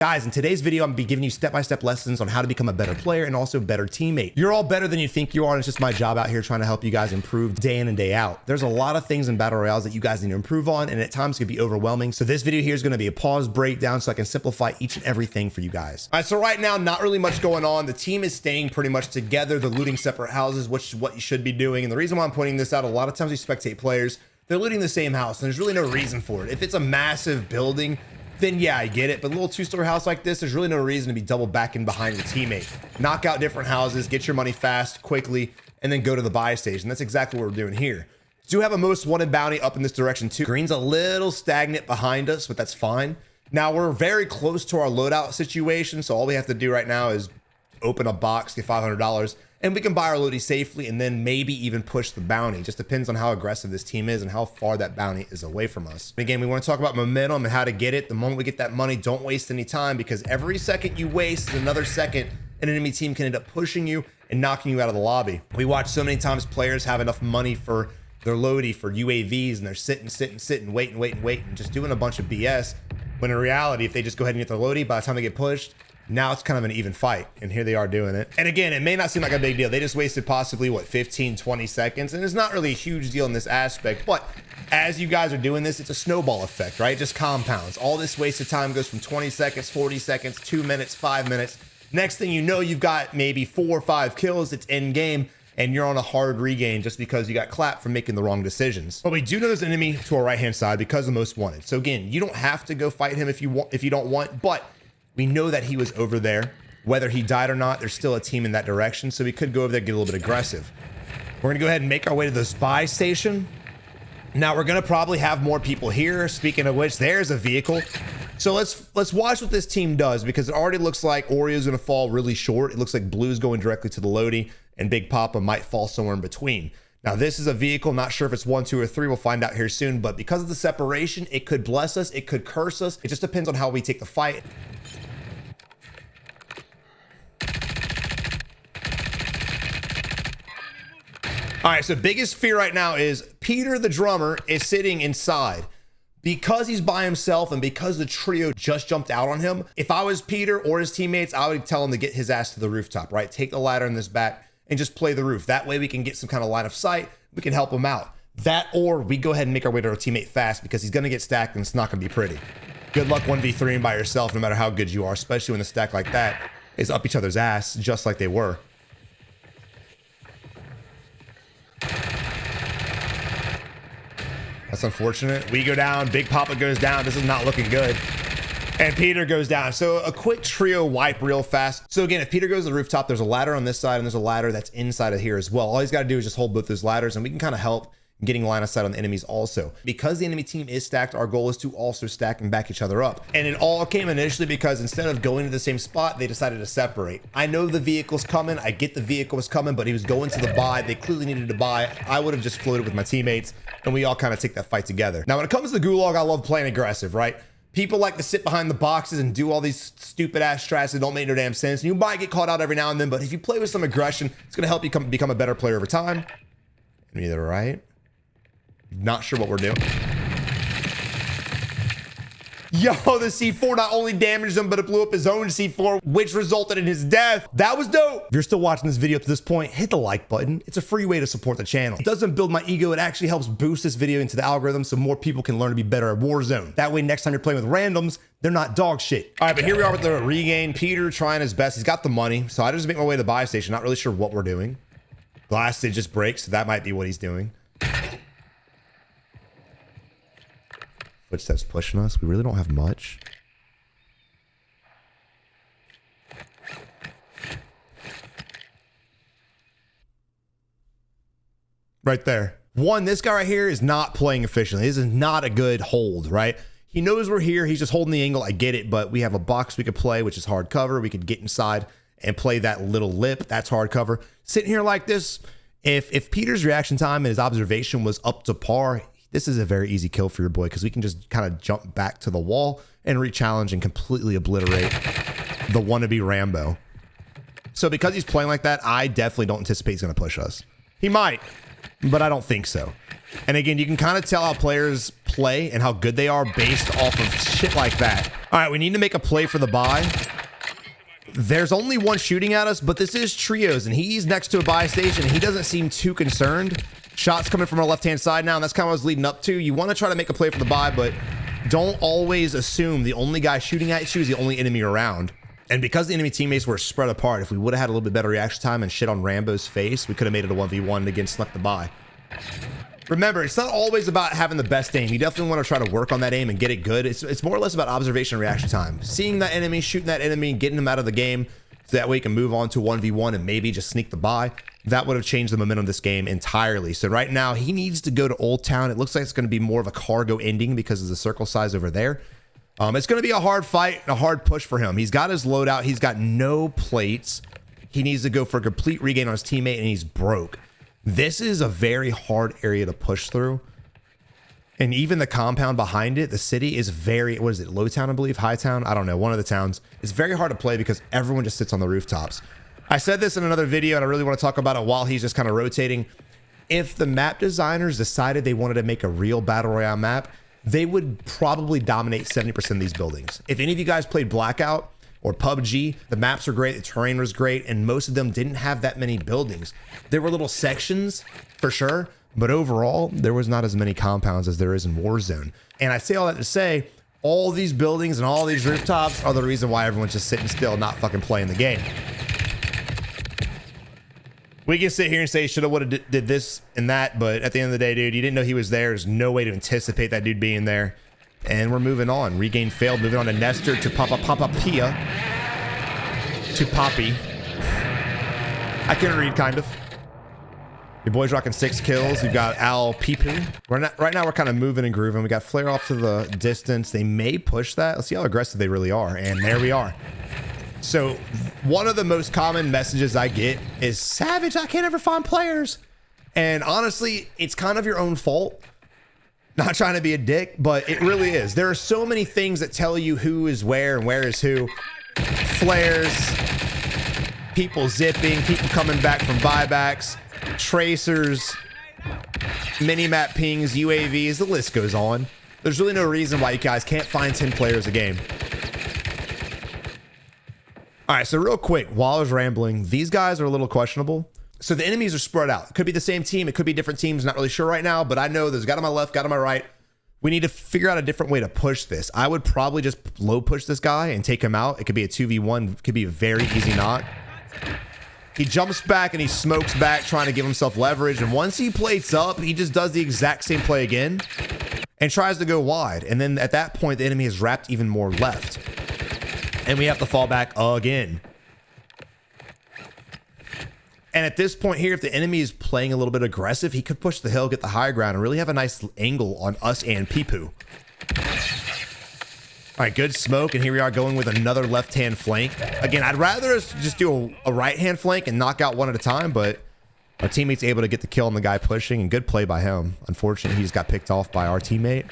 Guys, in today's video, I'm gonna be giving you step-by-step lessons on how to become a better player and also a better teammate. You're all better than you think you are, and it's just my job out here trying to help you guys improve day in and day out. There's a lot of things in battle royales that you guys need to improve on, and at times it can be overwhelming. So this video here is gonna be a pause breakdown so I can simplify each and everything for you guys. All right, so right now, not really much going on. The team is staying pretty much together. They're looting separate houses, which is what you should be doing. And the reason why I'm pointing this out, a lot of times we spectate players, they're looting the same house, and there's really no reason for it. If it's a massive building, then yeah, I get it. But a little two-story house like this, there's really no reason to be double backing behind your teammate. Knock out different houses, get your money fast, quickly, and then go to the buy station. That's exactly what we're doing here. Do have a most wanted bounty up in this direction too. Green's a little stagnant behind us, but that's fine. Now we're very close to our loadout situation, so all we have to do right now is open a box, get $500, and we can buy our loadie safely and then maybe even push the bounty. Just depends on how aggressive this team is and how far that bounty is away from us. And again, we want to talk about momentum and how to get it. The moment we get that money, don't waste any time, because every second you waste is another second an enemy team can end up pushing you and knocking you out of the lobby. We watch so many times players have enough money for their loadie, for UAVs, and they're sitting, waiting, and just doing a bunch of BS. When in reality, if they just go ahead and get their loadie, by the time they get pushed, now it's kind of an even fight, and here they are doing it. And again, it may not seem like a big deal. They just wasted possibly, what, 15, 20 seconds, and it's not really a huge deal in this aspect, but as you guys are doing this, it's a snowball effect, right? It just compounds. All this wasted time goes from 20 seconds, 40 seconds, 2 minutes, 5 minutes. Next thing you know, you've got maybe 4 or 5 kills. It's end game, and you're on a hard regain just because you got clapped for making the wrong decisions. But we do know there's an enemy to our right-hand side because of most wanted. So again, you don't have to go fight him if you don't want, but we know that he was over there. Whether he died or not, there's still a team in that direction, so we could go over there and get a little bit aggressive. We're gonna go ahead and make our way to the spy station. Now we're gonna probably have more people here. Speaking of which, there's a vehicle. So let's watch what this team does, because it already looks like Oreo's gonna fall really short. It looks like Blue's going directly to the loadie, and Big Papa might fall somewhere in between. Now this is a vehicle, not sure if it's 1, 2, or 3. We'll find out here soon, but because of the separation, it could bless us, it could curse us. It just depends on how we take the fight. All right, so biggest fear right now is Peter, the drummer, is sitting inside. Because he's by himself and because the trio just jumped out on him, if I was Peter or his teammates, I would tell him to get his ass to the rooftop, right? Take the ladder in this back and just play the roof. That way we can get some kind of line of sight. We can help him out. That, or we go ahead and make our way to our teammate fast, because he's gonna get stacked and it's not gonna be pretty. Good luck 1v3ing by yourself, no matter how good you are, especially when a stack like that is up each other's ass, just like they were. That's unfortunate. We go down, Big Papa goes down. This is not looking good. And Peter goes down. So a quick trio wipe real fast. So again, if Peter goes to the rooftop, there's a ladder on this side and there's a ladder that's inside of here as well. All he's got to do is just hold both those ladders, and we can kind of help getting line of sight on the enemies also. Because the enemy team is stacked, our goal is to also stack and back each other up. And it all came initially because instead of going to the same spot, they decided to separate. I know the vehicle's coming. I get the vehicle was coming, but he was going to the buy. They clearly needed to buy. I would have just floated with my teammates, and we all kind of take that fight together. Now, when it comes to Gulag, I love playing aggressive, right? People like to sit behind the boxes and do all these stupid ass strats that don't make no damn sense. You might get caught out every now and then, but if you play with some aggression, it's going to help you become a better player over time. And either right. Not sure what we're doing. Yo, the C4 not only damaged him, but it blew up his own C4, which resulted in his death. That was dope. If you're still watching this video up to this point, hit the like button. It's a free way to support the channel. It doesn't build my ego. It actually helps boost this video into the algorithm so more people can learn to be better at Warzone. That way, next time you're playing with randoms, they're not dog shit. All right, but here we are with the regain. Peter trying his best. He's got the money. So I just make my way to the buy station. Not really sure what we're doing. Glass did just break, so that might be what he's doing. Footsteps pushing us. We really don't have much. Right there. One, this guy right here is not playing efficiently. This is not a good hold, right? He knows we're here. He's just holding the angle. I get it, but we have a box we could play, which is hard cover. We could get inside and play that little lip. That's hard cover. Sitting here like this, if Peter's reaction time and his observation was up to par, this is a very easy kill for your boy, because we can just kind of jump back to the wall and re-challenge and completely obliterate the wannabe Rambo. So because he's playing like that, I definitely don't anticipate he's going to push us. He might, but I don't think so. And again, you can kind of tell how players play and how good they are based off of shit like that. All right, we need to make a play for the buy. There's only one shooting at us, but this is trios, and he's next to a buy station. He doesn't seem too concerned. Shots coming from our left-hand side now, and that's kind of what I was leading up to. You want to try to make a play for the buy, but don't always assume the only guy shooting at you is the only enemy around. And because the enemy teammates were spread apart, if we would have had a little bit better reaction time and shit on Rambo's face, we could have made it a 1v1 again, snuck the buy. Remember, it's not always about having the best aim. You definitely want to try to work on that aim and get it good. It's more or less about observation and reaction time. Seeing that enemy, shooting that enemy, getting them out of the game, so that way you can move on to 1v1 and maybe just sneak the buy. That would have changed the momentum of this game entirely. So right now, he needs to go to Old Town. It looks like it's going to be more of a cargo ending because of the circle size over there. It's going to be a hard fight and a hard push for him. He's got his loadout. He's got no plates. He needs to go for a complete regain on his teammate, and he's broke. This is a very hard area to push through. And even the compound behind it, the city is very, what is it, Low Town, I believe, High Town? I don't know, one of the towns. It's very hard to play because everyone just sits on the rooftops. I said this in another video, and I really want to talk about it while he's just kind of rotating. If the map designers decided they wanted to make a real Battle Royale map, they would probably dominate 70% of these buildings. If any of you guys played Blackout or PUBG, the maps were great, the terrain was great, and most of them didn't have that many buildings. There were little sections for sure, but overall, there was not as many compounds as there is in Warzone. And I say all that to say, all these buildings and all these rooftops are the reason why everyone's just sitting still, not fucking playing the game. We can sit here and say shoulda, woulda, did this and that, but at the end of the day, dude, you didn't know he was there. There's no way to anticipate that dude being there. And we're moving on. Regain failed. Moving on to Nestor, to Papa Pia, to Poppy. I can read, kind of. Your boy's rocking 6 kills. We've got Al Pipu. Right now, we're kind of moving and grooving. We got Flare off to the distance. They may push that. Let's see how aggressive they really are. And there we are. So one of the most common messages I get is, Savage, I can't ever find players. And honestly, it's kind of your own fault. Not trying to be a dick, but it really is. There are so many things that tell you who is where and where is who. Flares, people zipping, people coming back from buybacks, tracers, mini-map pings, UAVs, the list goes on. There's really no reason why you guys can't find 10 players a game. All right, so real quick, while I was rambling, these guys are a little questionable. So the enemies are spread out. It could be the same team. It could be different teams. Not really sure right now, but I know there's a guy on my left, guy on my right. We need to figure out a different way to push this. I would probably just low push this guy and take him out. It could be a 2v1. It could be a very easy knock. He jumps back and he smokes back, trying to give himself leverage. And once he plates up, he just does the exact same play again and tries to go wide. And then at that point, the enemy is wrapped even more left. And we have to fall back again. And at this point here, if the enemy is playing a little bit aggressive, he could push the hill, get the high ground, and really have a nice angle on us and Pipu. All right, good smoke, and here we are going with another left-hand flank. Again, I'd rather us just do a right-hand flank and knock out one at a time, but our teammate's able to get the kill on the guy pushing, and good play by him. Unfortunately, he just got picked off by our teammate.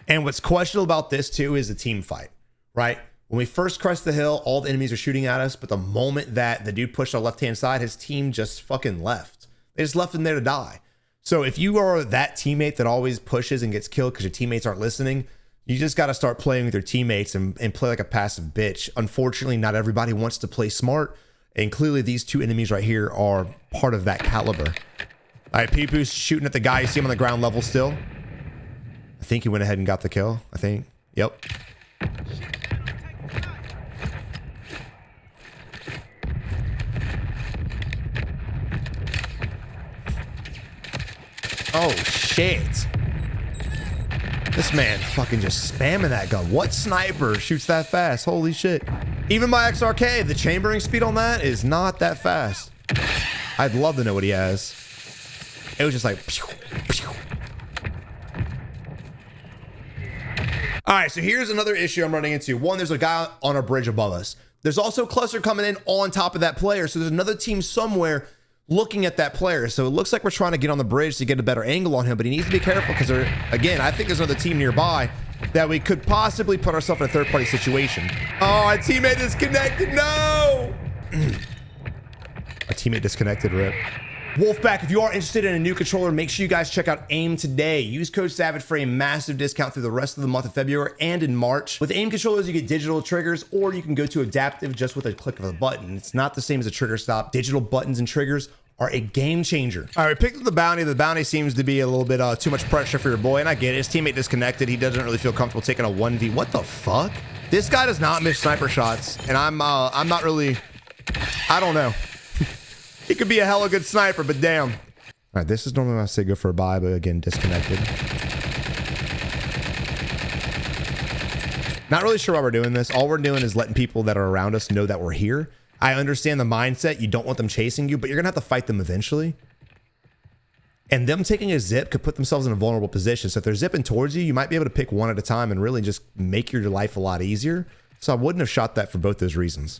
And what's questionable about this, too, is the team fight, right? When we first crest the hill, all the enemies are shooting at us, but the moment that the dude pushed our left-hand side, his team just fucking left. They just left him there to die. So if you are that teammate that always pushes and gets killed because your teammates aren't listening, you just got to start playing with your teammates and play like a passive bitch. Unfortunately, not everybody wants to play smart, and clearly these two enemies right here are part of that caliber. All right, Peepu's shooting at the guy. You see him on the ground level still. I think he went ahead and got the kill. I think. Yep. Oh, shit. This man fucking just spamming that gun. What sniper shoots that fast? Holy shit. Even my XRK, the chambering speed on that is not that fast. I'd love to know what he has. It was just like... Pew, pew. All right, so here's another issue I'm running into. One, there's a guy on a bridge above us. There's also a cluster coming in on top of that player. So there's another team somewhere looking at that player. So it looks like we're trying to get on the bridge to get a better angle on him, but he needs to be careful because again, I think there's another team nearby that we could possibly put ourselves in a third-party situation. Oh, our teammate disconnected. No! Our teammate disconnected, rip. Wolfpack, if you are interested in a new controller, make sure you guys check out AIM today. Use code SAVAGE for a massive discount through the rest of the month of February and in March. With AIM controllers, you get digital triggers, or you can go to adaptive just with a click of a button. It's not the same as a trigger stop. Digital buttons and triggers are a game changer. All right, we picked up the bounty. The bounty seems to be a little bit too much pressure for your boy, and I get it. His teammate disconnected. He doesn't really feel comfortable taking a 1v. What the fuck? This guy does not miss sniper shots, and I'm not really, I don't know. He could be a hella good sniper, but damn. All right, this is normally when I say go for a buy, but again, disconnected. Not really sure why we're doing this. All we're doing is letting people that are around us know that we're here. I understand the mindset. You don't want them chasing you, but you're gonna have to fight them eventually. And them taking a zip could put themselves in a vulnerable position. So if they're zipping towards you, you might be able to pick one at a time and really just make your life a lot easier. So I wouldn't have shot that for both those reasons.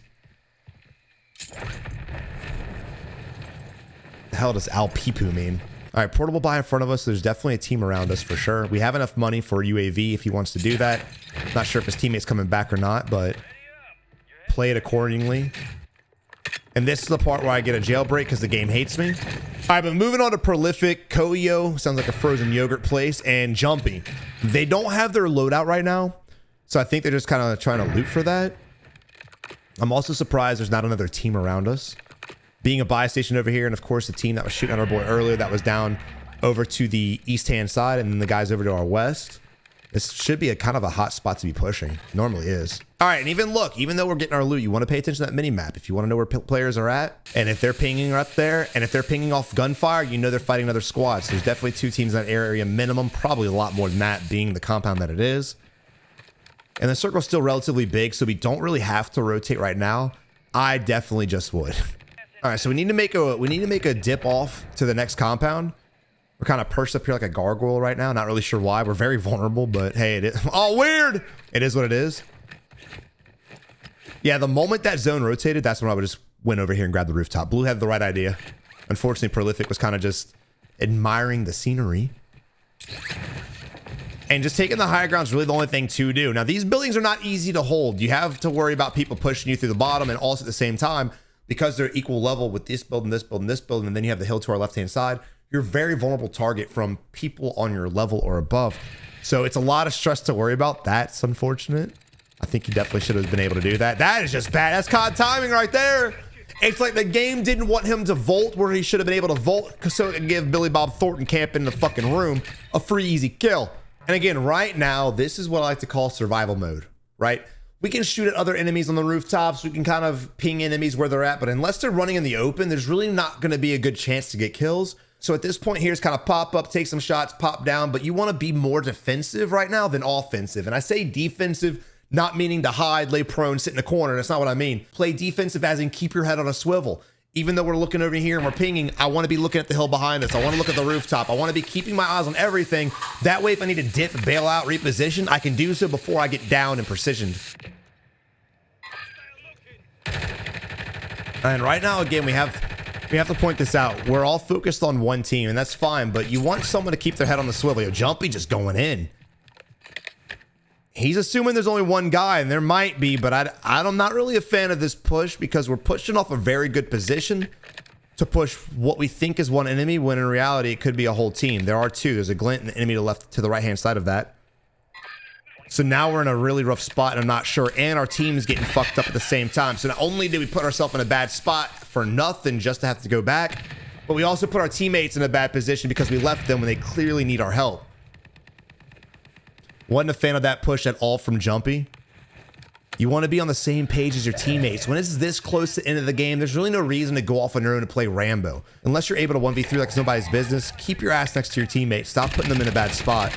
The hell does Al Pipu mean? All right, portable buy in front of us. There's definitely a team around us for sure. We have enough money for UAV if he wants to do that. Not sure if his teammate's coming back or not, but play it accordingly. And this is the part where I get a jailbreak because the game hates me. All right, but moving on to Prolific, Koyo, sounds like a frozen yogurt place, and Jumpy. They don't have their loadout right now, so I think they're just kind of trying to loot for that. I'm also surprised there's not another team around us. Being a buy station over here, and of course the team that was shooting at our boy earlier that was down over to the east-hand side, and then the guys over to our west. This should be a kind of a hot spot to be pushing. Normally is. All right, and even look, even though we're getting our loot, you want to pay attention to that mini map. If you want to know where players are at, and if they're pinging up there, and if they're pinging off gunfire, you know they're fighting another squad. So there's definitely 2 teams in that area minimum, probably a lot more than that, being the compound that it is. And the circle's still relatively big, so we don't really have to rotate right now. I definitely just would. All right, so we need to make a dip off to the next compound. We're kind of perched up here like a gargoyle right now. Not really sure why. We're very vulnerable, but hey, it is. Oh, weird. It is what it is. Yeah, the moment that zone rotated, that's when I would just went over here and grab the rooftop. Blue had the right idea. Unfortunately, Prolific was kind of just admiring the scenery. And just taking the higher ground is really the only thing to do. Now, these buildings are not easy to hold. You have to worry about people pushing you through the bottom, and also at the same time, because they're equal level with this building, this building, this building, and then you have the hill to our left-hand side, you're a very vulnerable target from people on your level or above. So it's a lot of stress to worry about. That's unfortunate. I think he definitely should have been able to do that. That is just bad. That's COD timing right there. It's like the game didn't want him to vault where he should have been able to vault so it could give Billy Bob Thornton camp in the fucking room a free, easy kill. And again, right now, this is what I like to call survival mode, right? We can shoot at other enemies on the rooftops. We can kind of ping enemies where they're at, but unless they're running in the open, there's really not going to be a good chance to get kills. So at this point here, it's kind of pop up, take some shots, pop down, but you want to be more defensive right now than offensive. And I say defensive, not meaning to hide, lay prone, sit in a corner. That's not what I mean. Play defensive as in keep your head on a swivel. Even though we're looking over here and we're pinging, I want to be looking at the hill behind us. I want to look at the rooftop. I want to be keeping my eyes on everything. That way, if I need to dip, bail out, reposition, I can do so before I get down and precisioned. And right now, again, we have to point this out. We're all focused on one team, and that's fine, but you want someone to keep their head on the swivel. Yo, Jumpy just going in. He's assuming there's only one guy, and there might be, but I'm not really a fan of this push because we're pushing off a very good position to push what we think is one enemy, when in reality, it could be a whole team. There are 2. There's a glint and an enemy to the right-hand side of that. So now we're in a really rough spot, and I'm not sure, and our team's getting fucked up at the same time. So not only did we put ourselves in a bad spot for nothing just to have to go back, but we also put our teammates in a bad position because we left them when they clearly need our help. Wasn't a fan of that push at all from Jumpy. You want to be on the same page as your teammates. When it's this close to the end of the game, there's really no reason to go off on your own to play Rambo. Unless you're able to 1v3 like it's nobody's business, keep your ass next to your teammates. Stop putting them in a bad spot.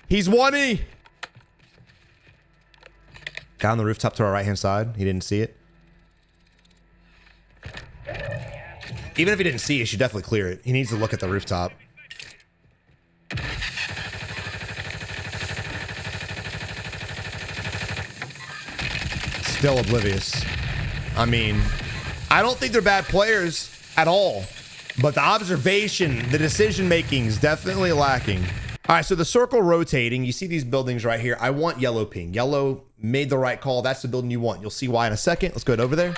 He's 1E. Down the rooftop to our right-hand side. He didn't see it. Even if he didn't see it, you should definitely clear it. He needs to look at the rooftop. Still oblivious. I mean, I don't think they're bad players at all, but the observation, the decision making is definitely lacking. All right, so the circle rotating, you see these buildings right here. I want yellow ping. Yellow made the right call. That's the building you want. You'll see why in a second. Let's go over there.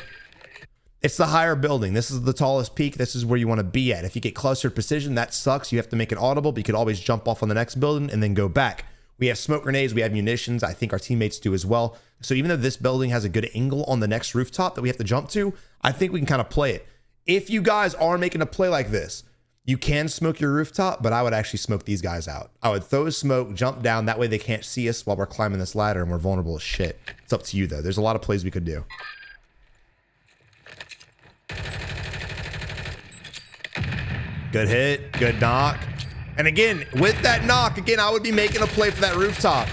It's the higher building. This is the tallest peak. This is where you want to be at. If you get clustered precision, that sucks. You have to make it audible, but you could always jump off on the next building and then go back. We have smoke grenades. We have munitions. I think our teammates do as well. So even though this building has a good angle on the next rooftop that we have to jump to, I think we can kind of play it. If you guys are making a play like this, you can smoke your rooftop, but I would actually smoke these guys out. I would throw smoke, jump down. That way they can't see us while we're climbing this ladder and we're vulnerable as shit. It's up to you though. There's a lot of plays we could do. Good hit, good knock. And again, with that knock, again, I would be making a play for that rooftop.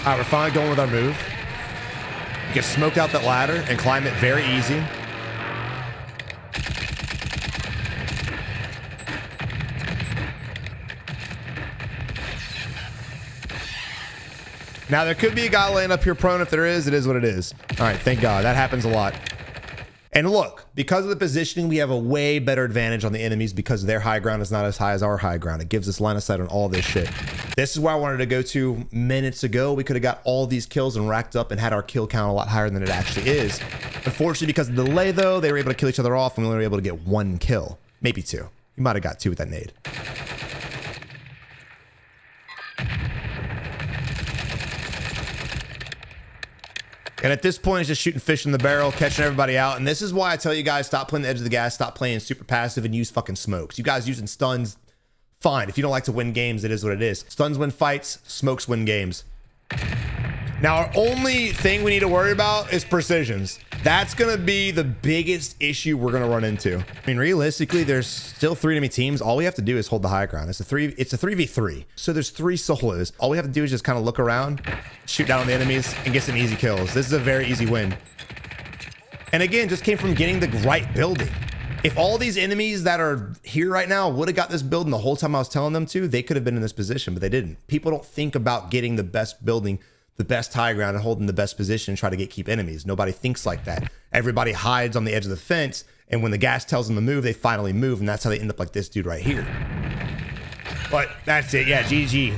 All right, we're finally going with our move. You can smoke out that ladder and climb it very easy. Now, there could be a guy laying up here prone. If there is, it is what it is. All right, thank God. That happens a lot. And look, because of the positioning, we have a way better advantage on the enemies because their high ground is not as high as our high ground. It gives us line of sight on all this shit. This is where I wanted to go to minutes ago. We could have got all these kills and racked up and had our kill count a lot higher than it actually is. Unfortunately, because of the delay, though, they were able to kill each other off and we only were able to get 1 kill. Maybe 2. You might have got 2 with that nade. And at this point, it's just shooting fish in the barrel, catching everybody out. And this is why I tell you guys, stop playing the edge of the gas, stop playing super passive, and use fucking smokes. You guys using stuns, fine. If you don't like to win games, it is what it is. Stuns win fights, smokes win games. Now, our only thing we need to worry about is precisions. That's going to be the biggest issue we're going to run into. I mean, realistically, there's still 3 enemy teams. All we have to do is hold the high ground. It's a 3v3. So there's 3 solos. All we have to do is just kind of look around, shoot down on the enemies, and get some easy kills. This is a very easy win. And again, just came from getting the right building. If all these enemies that are here right now would have got this building the whole time I was telling them to, they could have been in this position, but they didn't. People don't think about getting the best building, the best high ground, and holding the best position and try to keep enemies. Nobody thinks like that. Everybody hides on the edge of the fence, and when the gas tells them to move, they finally move, and that's how they end up like this dude right here. But that's it. Yeah, GG.